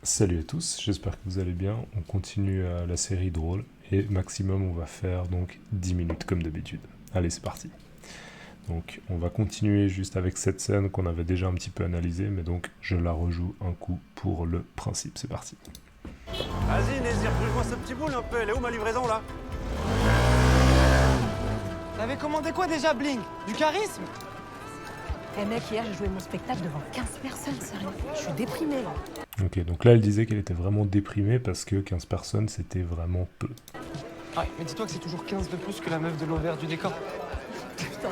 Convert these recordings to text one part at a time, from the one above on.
Salut à tous, j'espère que vous allez bien. On continue la série drôle et maximum on va faire donc 10 minutes comme d'habitude. Allez, c'est parti. Donc on va continuer juste avec cette scène qu'on avait déjà un petit peu analysée, mais donc je la rejoue un coup pour le principe. C'est parti. Vas-y, Nézir, bouge-moi ce petit boule un peu. Elle est où ma livraison là? T'avais commandé quoi déjà, Bling? Du charisme? Eh mec, hier j'ai joué mon spectacle devant 15 personnes, sérieux. Je suis déprimée là. Ok, donc là elle disait qu'elle était vraiment déprimée parce que 15 personnes c'était vraiment peu. Ouais, mais dis-toi que c'est toujours 15 de plus que la meuf de l'envers du décor. Putain,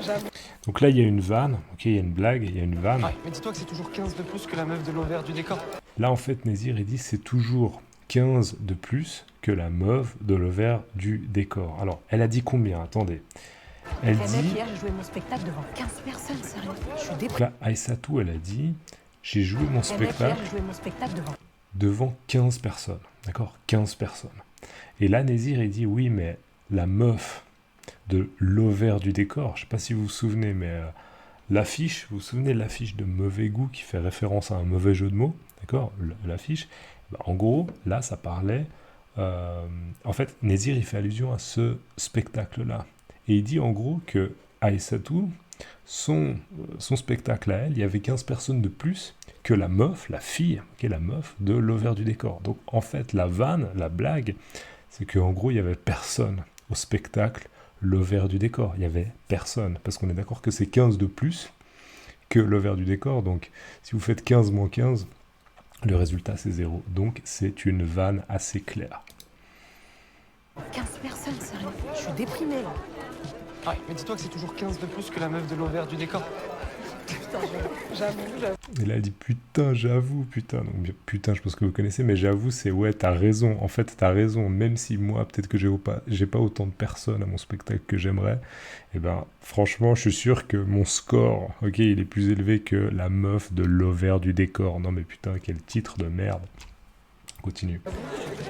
j'avoue. Donc là il y a une vanne, ok, il y a une blague, il y a une vanne. Ouais, mais dis-toi que c'est toujours 15 de plus que la meuf de l'envers du décor. Là en fait Nézir il dit c'est toujours 15 de plus que la meuf de l'envers du décor. Alors elle a dit combien? Attendez. Elle Eh mec, dit... hier j'ai joué mon spectacle devant 15 personnes, sérieux. Je suis Donc déprimée. là Aïssatou elle a dit j'ai joué mon Eh mec, hier spectacle j'ai joué mon spectacle devant... devant 15 personnes. D'accord, 15 personnes. Et là Nézir il dit oui mais la meuf de l'envers du décor, je sais pas si vous vous souvenez mais l'affiche, vous vous souvenez de l'affiche de mauvais goût qui fait référence à un mauvais jeu de mots, d'accord, l'affiche, en gros là ça parlait en fait Nézir il fait allusion à ce spectacle là et il dit en gros que Aïssatou son spectacle à elle, il y avait 15 personnes de plus que la meuf, la fille, qui est la meuf de l'envers du décor. Donc en fait la vanne, la blague, c'est qu'en gros il y avait personne au spectacle l'envers du décor, il y avait personne, parce qu'on est d'accord que c'est 15 de plus que l'envers du décor, donc si vous faites 15 moins 15, le résultat c'est 0, donc c'est une vanne assez claire. 15 personnes, sérieux. Je suis déprimée là. Ouais, mais dis-toi que c'est toujours 15 de plus que la meuf de l'envers du décor. Putain, j'avoue. Et là elle dit putain j'avoue, putain, donc putain je pense que vous connaissez, mais j'avoue c'est ouais t'as raison, en fait t'as raison, même si moi peut-être que j'ai pas autant de personnes à mon spectacle que j'aimerais, et ben franchement je suis sûr que mon score, ok, il est plus élevé que la meuf de l'envers du décor. Non mais putain quel titre de merde. On continue.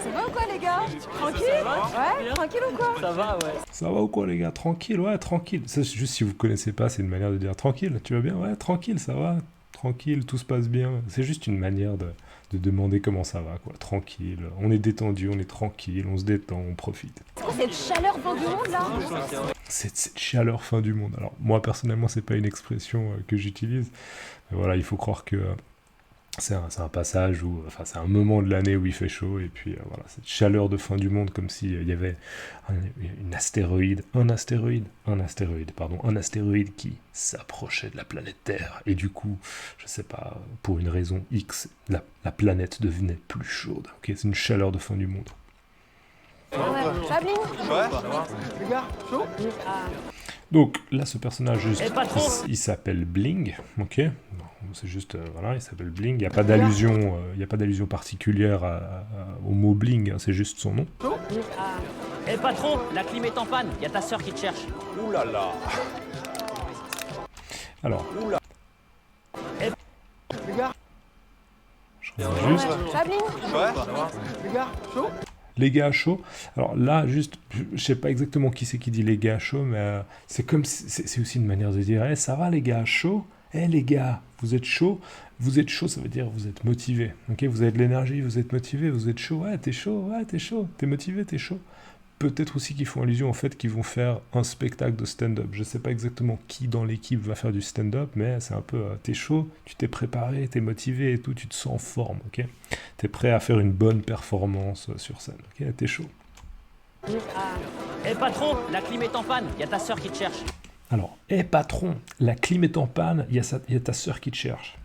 Ça va ou quoi les gars? Tranquille? Ouais, tranquille ou quoi? Ça va, ouais. Ça va ou quoi les gars? Tranquille, ouais, tranquille. Ça, c'est juste si vous connaissez pas, c'est une manière de dire tranquille, tu vas bien? Ouais, tranquille, ça va, tranquille, tout se passe bien. C'est juste une manière de demander comment ça va, quoi. Tranquille, on est détendu, on est tranquille, on se détend, on profite. C'est quoi cette chaleur vent du monde là? Cette chaleur fin du monde. Alors, moi, personnellement, c'est pas une expression que j'utilise. Mais voilà, il faut croire que c'est un passage où, enfin, c'est un moment de l'année où il fait chaud, et puis voilà, cette chaleur de fin du monde, comme s'il y avait un astéroïde qui s'approchait de la planète Terre, et du coup, je sais pas, pour une raison X, la planète devenait plus chaude. Ok, c'est une chaleur de fin du monde. Ah ouais, ça va, Bling? Les gars, chaud? Donc là, ce personnage, juste, il s'appelle Bling, ok. Bon, c'est juste, voilà, il s'appelle Bling. Il n'y a pas d'allusion particulière au mot Bling, hein, c'est juste son nom. Eh patron, la clim est en panne, y a ta sœur qui te cherche. Ouh là là. Alors, Les gars, je reviens juste. Ça va, Bling? les gars, chaud? Les gars chauds. Alors là, juste, je sais pas exactement qui c'est qui dit les gars chauds, mais c'est comme c'est aussi une manière de dire, ça va les gars chauds. Les gars, vous êtes chaud. Vous êtes chaud, ça veut dire vous êtes motivé. Ok, vous avez de l'énergie, vous êtes motivé, vous êtes chaud. Ouais, t'es chaud, t'es motivé, t'es chaud. Peut-être aussi qu'ils font allusion au fait qu'ils vont faire un spectacle de stand-up. Je sais pas exactement qui dans l'équipe va faire du stand-up, mais c'est un peu, t'es chaud, tu t'es préparé, t'es motivé et tout, tu te sens en forme, ok. T'es prêt à faire une bonne performance sur scène, ok, t'es chaud. Eh patron, la clim est en panne, y a ta sœur qui te cherche. Alors, patron, la clim est en panne, il y a ta sœur qui te cherche.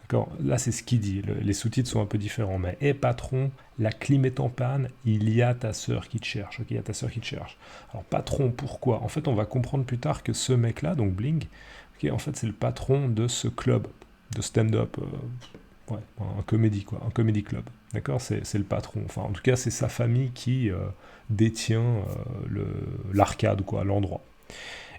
D'accord, là c'est ce qu'il dit, les sous-titres sont un peu différents, mais patron, la clim est en panne, il y a ta sœur qui te cherche, ok, il y a ta sœur qui te cherche. Alors patron, pourquoi? En fait, on va comprendre plus tard que ce mec-là, donc Bling, ok, en fait c'est le patron de ce club de stand-up, ouais, un comédie quoi, un comedy club, d'accord, c'est le patron, enfin en tout cas c'est sa famille qui détient l'arcade quoi, l'endroit.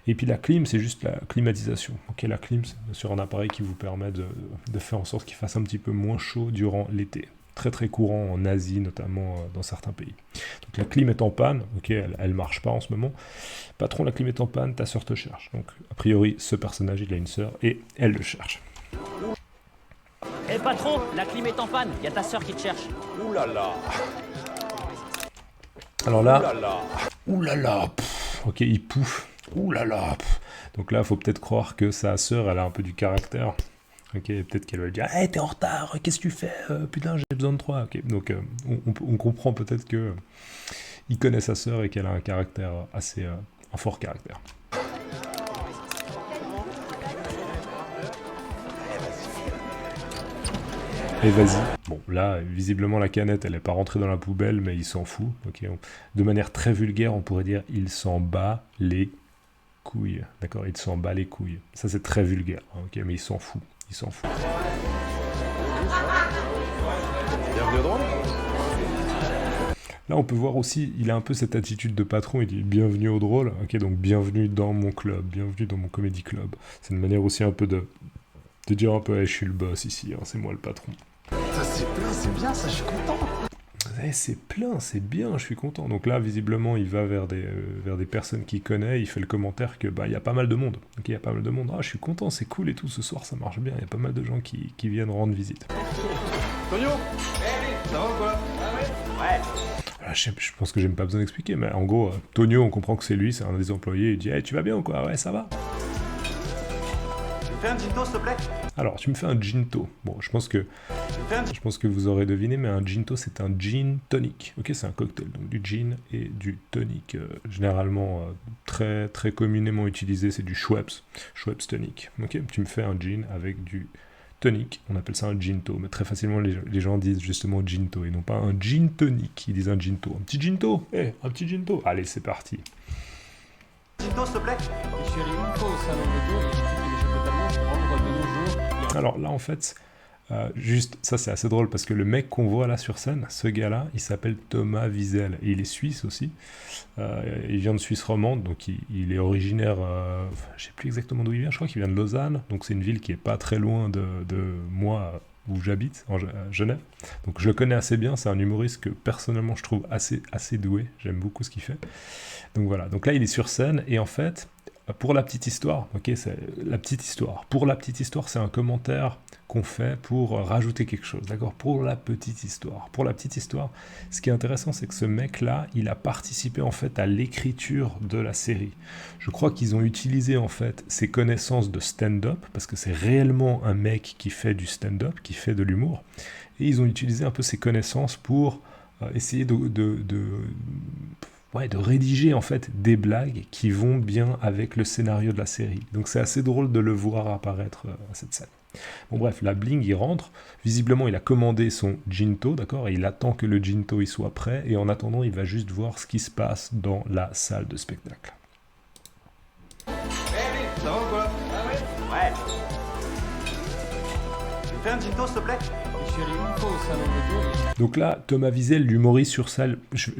Et puis la clim, c'est juste la climatisation. Ok, la clim, c'est sur un appareil qui vous permet de faire en sorte qu'il fasse un petit peu moins chaud durant l'été. Très très courant en Asie, notamment dans certains pays. Donc la clim est en panne, ok, elle marche pas en ce moment. Patron, la clim est en panne, ta sœur te cherche. Donc a priori, ce personnage, il a une sœur et elle le cherche. Eh patron, la clim est en panne, y a ta sœur qui te cherche. Ouh là là. Alors Ouh là, là là. ouh là là, ok, il pouffe. Ouh là là. Donc là, il faut peut-être croire que sa sœur, elle a un peu du caractère. Ok, peut-être qu'elle va lui dire, hey, t'es en retard, qu'est-ce que tu fais? Putain, j'ai besoin de toi. Ok, donc on comprend peut-être que il connaît sa sœur et qu'elle a un caractère assez, un fort caractère. Et vas-y. Bon, là, visiblement, la canette, elle n'est pas rentrée dans la poubelle, mais il s'en fout. Ok, de manière très vulgaire, on pourrait dire, il s'en bat les couilles. D'accord, il s'en bat les couilles. Ça, c'est très vulgaire. Hein, ok, mais il s'en fout. Il s'en fout. Bienvenue au drone. Là, on peut voir aussi, il a un peu cette attitude de patron. Il dit bienvenue au drôle. Ok, donc bienvenue dans mon club, bienvenue dans mon comedy club. C'est une manière aussi un peu de dire un peu, hey, je suis le boss ici, hein, c'est moi le patron. Ça, c'est plein, c'est bien, ça, je suis content. C'est plein, c'est bien, je suis content. Donc là, visiblement, il va vers des personnes qu'il connaît. Il fait le commentaire que il y a pas mal de monde. Ok, il y a pas mal de monde. Ah, je suis content, c'est cool et tout. Ce soir, ça marche bien. Il y a pas mal de gens qui viennent rendre visite. Tonio. Ça va ou quoi? Ah, je pense que j'ai même pas besoin d'expliquer, mais en gros, Tonio, on comprend que c'est lui, c'est un des employés. Il dit, hey, tu vas bien ou quoi? Ouais, ça va. Tu me fais un ginto, s'il te plaît? Alors, tu me fais un ginto. Bon, je pense que vous aurez deviné, mais un ginto, c'est un gin tonic. Ok, c'est un cocktail, donc du gin et du tonic. Généralement, très, très communément utilisé, c'est du Schweppes tonic. Ok, tu me fais un gin avec du tonic, on appelle ça un ginto. Mais très facilement, les gens disent justement ginto et non pas un gin tonic. Ils disent un ginto. Un petit ginto. Un petit ginto. Allez, c'est parti. Ginto, s'il te plaît? Chérie, une fois au salon de dos, il y a un type qui est totalement rendre de nos jours. Alors là, en fait, juste, ça c'est assez drôle parce que le mec qu'on voit là sur scène, ce gars-là, il s'appelle Thomas Wiesel et il est suisse aussi. Il vient de Suisse romande, donc il est originaire, je sais plus exactement d'où il vient, je crois qu'il vient de Lausanne, donc c'est une ville qui est pas très loin de moi où j'habite, à Genève. Donc je le connais assez bien, c'est un humoriste que personnellement je trouve assez doué, j'aime beaucoup ce qu'il fait. Donc voilà, donc là il est sur scène et en fait, pour la petite histoire, ok, c'est la petite histoire. Pour la petite histoire, c'est un commentaire qu'on fait pour rajouter quelque chose, d'accord? Pour la petite histoire. Pour la petite histoire, ce qui est intéressant, c'est que ce mec-là, il a participé en fait à l'écriture de la série. Je crois qu'ils ont utilisé en fait ses connaissances de stand-up, parce que c'est réellement un mec qui fait du stand-up, qui fait de l'humour, et ils ont utilisé un peu ses connaissances pour essayer de rédiger en fait des blagues qui vont bien avec le scénario de la série. Donc c'est assez drôle de le voir apparaître à cette scène. Bon bref, la Bling il rentre, visiblement il a commandé son ginto, d'accord, et il attend que le ginto il soit prêt, et en attendant il va juste voir ce qui se passe dans la salle de spectacle. Ça va ou quoi? Ouais. Tu me fais un ginto, s'il te plaît? Chérie, une fois au salon de dos, il y a Donc là, Thomas Wiesel, l'humoriste sur scène, je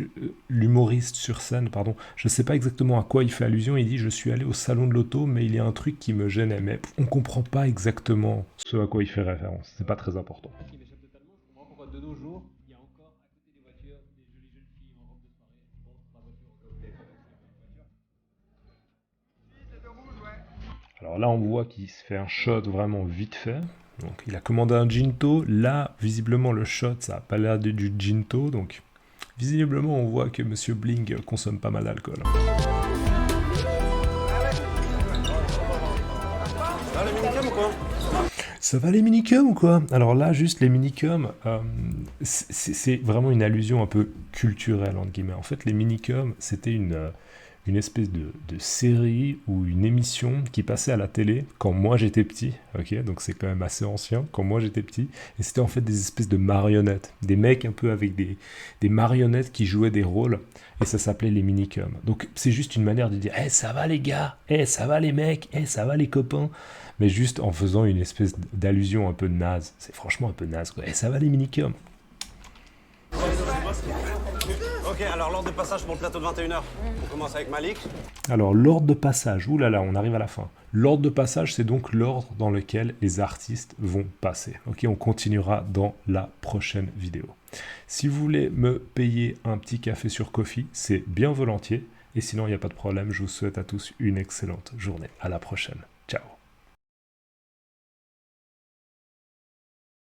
ne sais pas exactement à quoi il fait allusion. Il dit « Je suis allé au salon de l'auto, mais il y a un truc qui me gênait. » Mais on ne comprend pas exactement ce à quoi il fait référence. C'est pas très important. qui m'échappe totalement. Je comprends pourquoi de nos jours, il y a encore à côté des voitures des jolies jeunes filles en robe de soirée. Bon, la voiture au cas où t'avais pas une voiture. Alors là, on voit qu'il se fait un shot vraiment vite fait. Donc il a commandé un ginto. Là, visiblement, le shot, ça n'a pas l'air de du ginto. Donc visiblement, on voit que Monsieur Bling consomme pas mal d'alcool. Ah, le minicum ou quoi? Ça va les minicums ou quoi? Alors là, juste les minicums, c'est vraiment une allusion un peu culturelle, entre guillemets. En fait, les minicums, c'était une espèce de série ou une émission qui passait à la télé quand moi j'étais petit, ok, donc c'est quand même assez ancien, quand moi j'étais petit, et c'était en fait des espèces de marionnettes, des mecs un peu avec des marionnettes qui jouaient des rôles, et ça s'appelait les minicums. Donc c'est juste une manière de dire « Hey, ça va les gars, hey, ça va les mecs, hey, ça va les copains », mais juste en faisant une espèce d'allusion un peu naze, c'est franchement un peu naze quoi, « Hey, ça va les minicums ». Ok, alors l'ordre de passage pour le plateau de 21h. On commence avec Malik. Alors, l'ordre de passage, oulala, on arrive à la fin. L'ordre de passage, c'est donc l'ordre dans lequel les artistes vont passer. Ok, on continuera dans la prochaine vidéo. Si vous voulez me payer un petit café sur Ko-fi, c'est bien volontiers. Et sinon, il n'y a pas de problème. Je vous souhaite à tous une excellente journée. À la prochaine. Ciao.